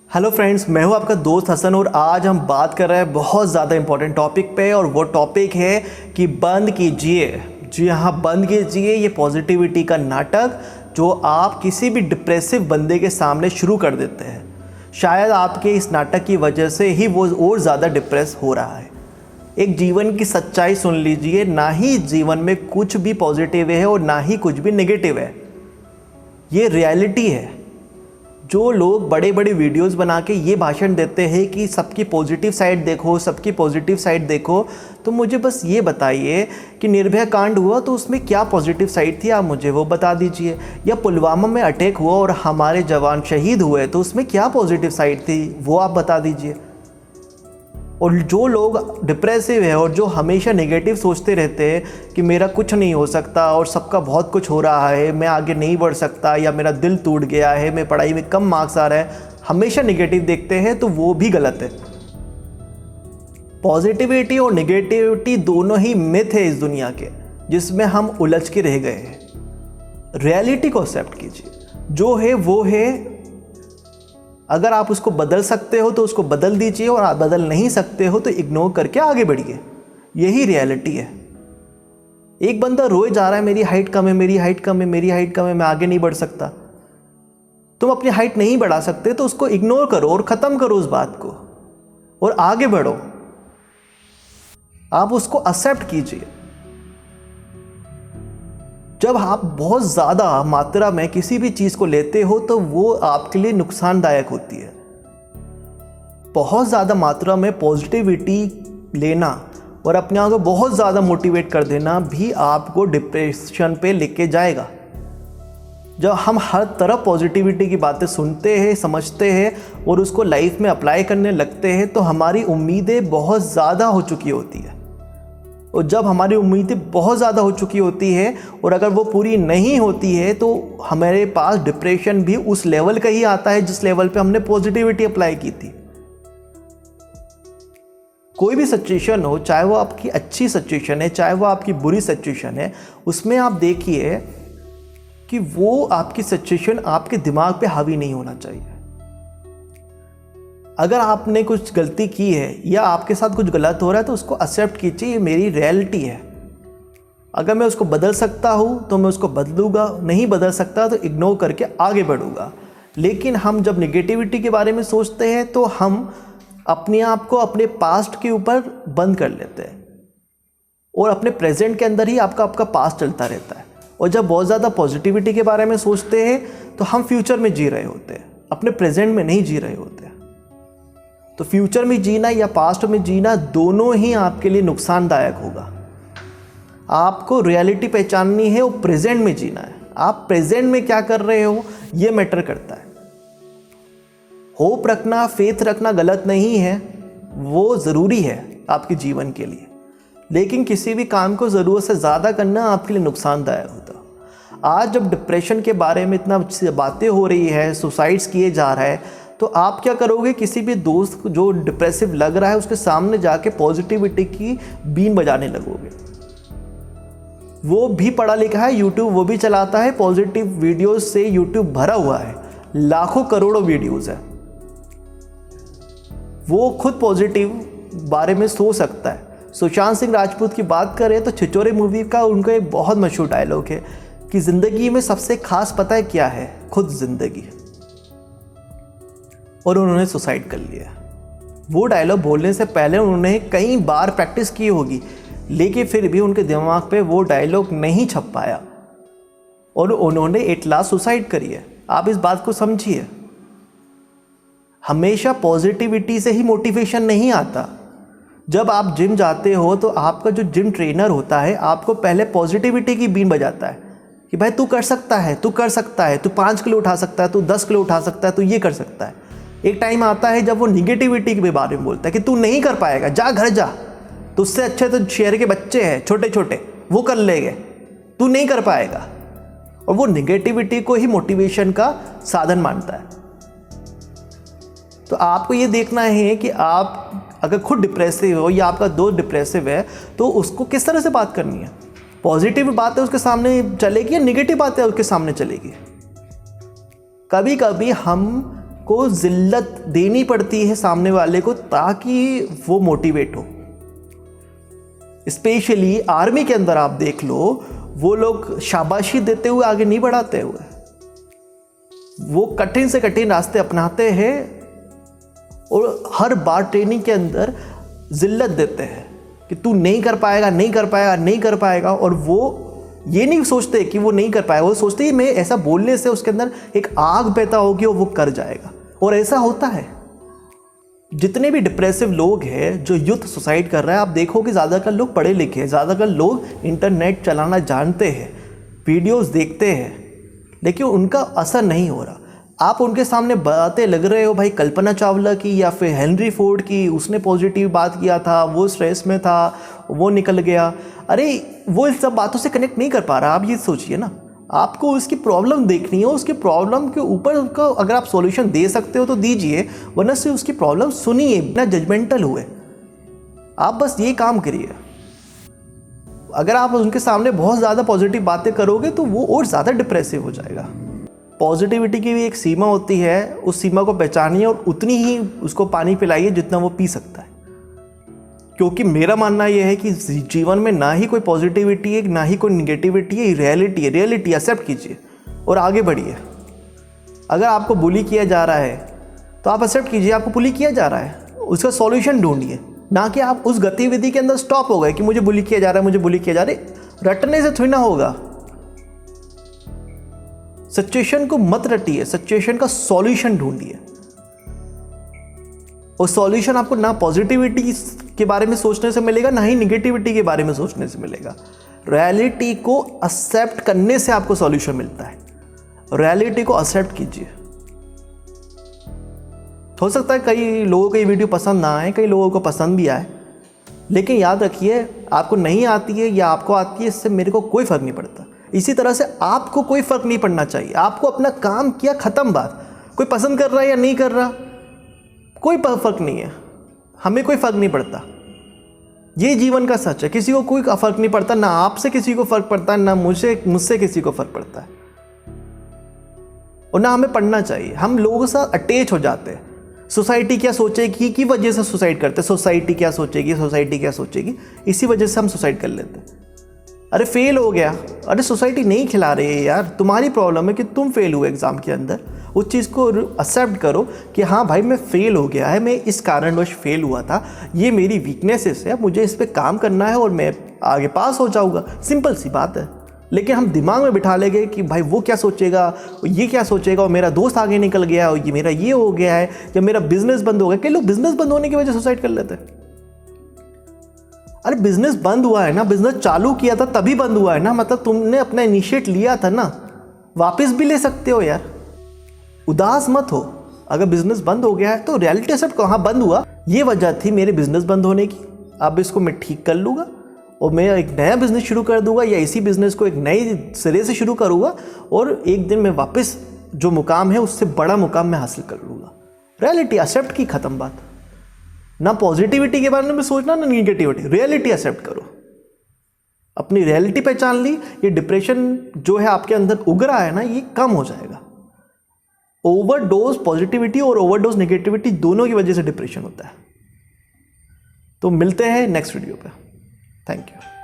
Hello friends, मैं हूं आपका दोस्त हसन और आज हम बात कर रहे हैं बहुत ज़्यादा इंपॉर्टेंट टॉपिक पे। और वो टॉपिक है कि बंद कीजिए, जी हाँ, बंद कीजिए ये पॉजिटिविटी का नाटक जो आप किसी भी डिप्रेसिव बंदे के सामने शुरू कर देते हैं। शायद आपके इस नाटक की वजह से ही वो और ज़्यादा डिप्रेस हो रहा है। एक जीवन की सच्चाई सुन लीजिए, ना ही जीवन में कुछ भी पॉजिटिव है और ना ही कुछ भी नेगेटिव है। ये रियलिटी है। जो लोग बड़े बड़े वीडियोस बना के ये भाषण देते हैं कि सबकी पॉजिटिव साइड देखो, सबकी पॉजिटिव साइड देखो, तो मुझे बस ये बताइए कि निर्भया कांड हुआ तो उसमें क्या पॉजिटिव साइड थी, आप मुझे वो बता दीजिए। या पुलवामा में अटैक हुआ और हमारे जवान शहीद हुए तो उसमें क्या पॉजिटिव साइड थी, वो आप बता दीजिए। और जो लोग डिप्रेसिव है और जो हमेशा नेगेटिव सोचते रहते हैं कि मेरा कुछ नहीं हो सकता और सबका बहुत कुछ हो रहा है, मैं आगे नहीं बढ़ सकता, या मेरा दिल टूट गया है, मैं पढ़ाई में कम मार्क्स आ रहा है, हमेशा नेगेटिव देखते हैं, तो वो भी गलत है। पॉजिटिविटी और नेगेटिविटी दोनों ही मिथ है इस दुनिया के, जिसमें हम उलझ के रह गए हैं। रियलिटी को एक्सेप्ट कीजिए, जो है वो है। अगर आप उसको बदल सकते हो तो उसको बदल दीजिए, और आप बदल नहीं सकते हो तो इग्नोर करके आगे बढ़िए। यही रियलिटी है। एक बंदा रोए जा रहा है, मेरी हाइट कम है, मेरी हाइट कम है, मेरी हाइट कम है, मैं आगे नहीं बढ़ सकता। तुम अपनी हाइट नहीं बढ़ा सकते तो उसको इग्नोर करो और ख़त्म करो उस बात को और आगे बढ़ो। आप उसको एक्सेप्ट कीजिए। जब आप बहुत ज़्यादा मात्रा में किसी भी चीज़ को लेते हो तो वो आपके लिए नुकसानदायक होती है। बहुत ज़्यादा मात्रा में पॉजिटिविटी लेना और अपने आप को बहुत ज़्यादा मोटिवेट कर देना भी आपको डिप्रेशन पे लेके जाएगा। जब हम हर तरफ पॉजिटिविटी की बातें सुनते हैं, समझते हैं और उसको लाइफ में अप्लाई करने लगते हैं तो हमारी उम्मीदें बहुत ज़्यादा हो चुकी होती है। और जब हमारी उम्मीदें बहुत ज़्यादा हो चुकी होती है और अगर वो पूरी नहीं होती है तो हमारे पास डिप्रेशन भी उस लेवल का ही आता है जिस लेवल पे हमने पॉजिटिविटी अप्लाई की थी। कोई भी सिचुएशन हो, चाहे वो आपकी अच्छी सिचुएशन है, चाहे वो आपकी बुरी सिचुएशन है, उसमें आप देखिए कि वो आपकी सिचुएशन आपके दिमाग पे हावी नहीं होना चाहिए। अगर आपने कुछ गलती की है या आपके साथ कुछ गलत हो रहा है तो उसको एक्सेप्ट कीजिए, ये मेरी रियलिटी है। अगर मैं उसको बदल सकता हूँ तो मैं उसको बदलूँगा, नहीं बदल सकता तो इग्नोर करके आगे बढ़ूँगा। लेकिन हम जब नेगेटिविटी के बारे में सोचते हैं तो हम अपने आप को अपने पास्ट के ऊपर बंद कर लेते हैं और अपने प्रेजेंट के अंदर ही आपका पास्ट चलता रहता है। और जब बहुत ज़्यादा पॉजिटिविटी के बारे में सोचते हैं तो हम फ्यूचर में जी रहे होते हैं, अपने प्रेजेंट में नहीं जी रहे होते। तो फ्यूचर में जीना या पास्ट में जीना दोनों ही आपके लिए नुकसानदायक होगा। आपको रियलिटी पहचाननी है और प्रेजेंट में जीना है। आप प्रेजेंट में क्या कर रहे हो ये मैटर करता है। होप रखना, फेथ रखना गलत नहीं है, वो ज़रूरी है आपके जीवन के लिए। लेकिन किसी भी काम को ज़रूरत से ज़्यादा करना आपके लिए नुकसानदायक होता। आज जब डिप्रेशन के बारे में इतना बातें हो रही है, सुसाइड्स किए जा रहा है, तो आप क्या करोगे? किसी भी दोस्त जो डिप्रेसिव लग रहा है उसके सामने जाके पॉजिटिविटी की बीन बजाने लगोगे। वो भी पढ़ा लिखा है, यूट्यूब वो भी चलाता है, पॉजिटिव वीडियोस से यूट्यूब भरा हुआ है, लाखों करोड़ों वीडियोस है। वो खुद पॉजिटिव बारे में सोच सकता है। सुशांत सिंह राजपूत की बात करें तो छिछोरे मूवी का उनका एक बहुत मशहूर डायलॉग है कि ज़िंदगी में सबसे खास पता है क्या है? खुद ज़िंदगी। और उन्होंने सुसाइड कर लिया। वो डायलॉग बोलने से पहले उन्होंने कई बार प्रैक्टिस की होगी, लेकिन फिर भी उनके दिमाग पे वो डायलॉग नहीं छप पाया और उन्होंने एट लास्ट सुसाइड करी है। आप इस बात को समझिए। हमेशा पॉजिटिविटी से ही मोटिवेशन नहीं आता। जब आप जिम जाते हो तो आपका जो जिम ट्रेनर होता है आपको पहले पॉजिटिविटी की बीन बजाता है कि भाई तू कर सकता है, तू कर सकता है, तू 5 किलो उठा सकता है, तू 10 किलो उठा सकता है, तू ये कर सकता है। एक टाइम आता है जब वो निगेटिविटी के बारे में बोलता है कि तू नहीं कर पाएगा, जा घर जा, तुझसे अच्छे तो शहर के बच्चे हैं छोटे छोटे, वो कर लेंगे, तू नहीं कर पाएगा। और वो निगेटिविटी को ही मोटिवेशन का साधन मानता है। तो आपको ये देखना है कि आप अगर खुद डिप्रेसिव हो या आपका दोस्त डिप्रेसिव है तो उसको किस तरह से बात करनी है। पॉजिटिव बात है उसके सामने चलेगी या निगेटिव बात है उसके सामने चलेगी। कभी कभी हम आपको जिल्लत देनी पड़ती है सामने वाले को ताकि वो मोटिवेट हो। स्पेशली आर्मी के अंदर आप देख लो, वो लोग शाबाशी देते हुए आगे नहीं बढ़ाते हुए, वो कठिन से कठिन रास्ते अपनाते हैं और हर बार ट्रेनिंग के अंदर जिल्लत देते हैं कि तू नहीं कर पाएगा, नहीं कर पाएगा, नहीं कर पाएगा। और वो ये नहीं सोचते कि वो नहीं कर पाएगा, वो सोचते ही मैं ऐसा बोलने से उसके अंदर एक आग पैदा होगी और वो कर जाएगा। और ऐसा होता है। जितने भी डिप्रेसिव लोग हैं जो यूथ सुसाइड कर रहे हैं, आप देखो कि ज़्यादातर लोग पढ़े लिखे हैं, ज़्यादातर लोग इंटरनेट चलाना जानते हैं, वीडियोस देखते हैं, लेकिन उनका असर नहीं हो रहा। आप उनके सामने बातें लग रहे हो भाई कल्पना चावला की या फिर हेनरी फोर्ड की, उसने पॉजिटिव बात किया था, वो स्ट्रेस में था, वो निकल गया। अरे वो इस सब बातों से कनेक्ट नहीं कर पा रहा। आप ये सोचिए ना, आपको उसकी प्रॉब्लम देखनी है, उसकी प्रॉब्लम के ऊपर उसका अगर आप सॉल्यूशन दे सकते हो तो दीजिए, वरना से उसकी प्रॉब्लम सुनिए बिना जजमेंटल हुए। आप बस ये काम करिए। अगर आप उनके सामने बहुत ज़्यादा पॉजिटिव बातें करोगे तो वो और ज़्यादा डिप्रेसिव हो जाएगा। पॉजिटिविटी की भी एक सीमा होती है, उस सीमा को पहचानिए और उतनी ही उसको पानी पिलाइए जितना वो पी सकता है। क्योंकि मेरा मानना यह है कि जीवन में ना ही कोई पॉजिटिविटी है, ना ही कोई निगेटिविटी है, रियलिटी है। रियलिटी एक्सेप्ट कीजिए और आगे बढ़िए। अगर आपको बुली किया जा रहा है तो आप एक्सेप्ट कीजिए आपको बुली किया जा रहा है, उसका सॉल्यूशन ढूंढिए, ना कि आप उस गतिविधि के अंदर स्टॉप हो गए कि मुझे बुली किया जा रहा है, मुझे बुली किया जा रहा है। रटने से थोड़ी ना होगा। सिचुएशन को मत रटिए, सिचुएशन का सॉल्यूशन ढूंढिए। और सॉल्यूशन आपको ना पॉजिटिविटी के बारे में सोचने से मिलेगा, ना ही निगेटिविटी के बारे में सोचने से मिलेगा। रियलिटी को एक्सेप्ट करने से आपको सॉल्यूशन मिलता है। रियलिटी को एक्सेप्ट कीजिए। हो सकता है कई लोगों को ये वीडियो पसंद ना आए, कई लोगों को पसंद भी आए, लेकिन याद रखिए आपको नहीं आती है या आपको आती है, इससे मेरे को कोई फर्क नहीं पड़ता। इसी तरह से आपको कोई फर्क नहीं पड़ना चाहिए। आपको अपना काम किया, खत्म बात। कोई पसंद कर रहा है या नहीं कर रहा, कोई फर्क नहीं है, हमें कोई फर्क नहीं पड़ता। ये जीवन का सच है। किसी को कोई फर्क नहीं पड़ता, ना आपसे किसी को फर्क पड़ता है, ना मुझसे किसी को फर्क पड़ता है, और ना हमें पढ़ना चाहिए। हम लोगों के साथ अटैच हो जाते हैं। सोसाइटी क्या सोचेगी की वजह से सुसाइड करते हैं। सोसाइटी क्या सोचेगी, सोसाइटी क्या सोचेगी, इसी वजह से हम सुसाइड कर लेते हैं। अरे फेल हो गया, अरे सोसाइटी नहीं खिला रही है यार, तुम्हारी प्रॉब्लम है कि तुम फेल हुए एग्ज़ाम के अंदर। उस चीज़ को एक्सेप्ट करो कि हाँ भाई मैं फेल हो गया है, मैं इस कारणवश फेल हुआ था, ये मेरी वीकनेसेस है, मुझे इस पर काम करना है और मैं आगे पास हो जाऊँगा। सिंपल सी बात है। लेकिन हम दिमाग में बिठा लेंगे कि भाई वो क्या सोचेगा, ये क्या सोचेगा, और मेरा दोस्त आगे निकल गया, और ये मेरा ये हो गया है, या मेरा बिजनेस बंद हो गया। कई लोग बिजनेस बंद होने की वजह से सुसाइड कर लेते हैं। अरे बिजनेस बंद हुआ है ना, बिजनेस चालू किया था तभी बंद हुआ है ना, मतलब तुमने अपना इनिशिएट लिया था ना, वापस भी ले सकते हो यार। उदास मत हो। अगर बिजनेस बंद हो गया है तो रियलिटी एक्सेप्ट करो, हाँ बंद हुआ, ये वजह थी मेरे बिजनेस बंद होने की, अब इसको मैं ठीक कर लूँगा और मैं एक नया बिजनेस शुरू कर दूंगा, या इसी बिजनेस को एक नए सिरे से शुरू करूँगा और एक दिन मैं वापस जो मुकाम है उससे बड़ा मुकाम मैं हासिल कर लूँगा। रियलिटी एक्सेप्ट की, ख़त्म बात। ना पॉजिटिविटी के बारे में सोचना, ना निगेटिविटी। रियलिटी एक्सेप्ट करो। अपनी रियलिटी पहचान ली, ये डिप्रेशन जो है आपके अंदर उग रहा है ना, ये कम हो जाएगा। ओवरडोज पॉजिटिविटी और ओवरडोज नेगेटिविटी दोनों की वजह से डिप्रेशन होता है। तो मिलते हैं नेक्स्ट वीडियो पे। Thank you.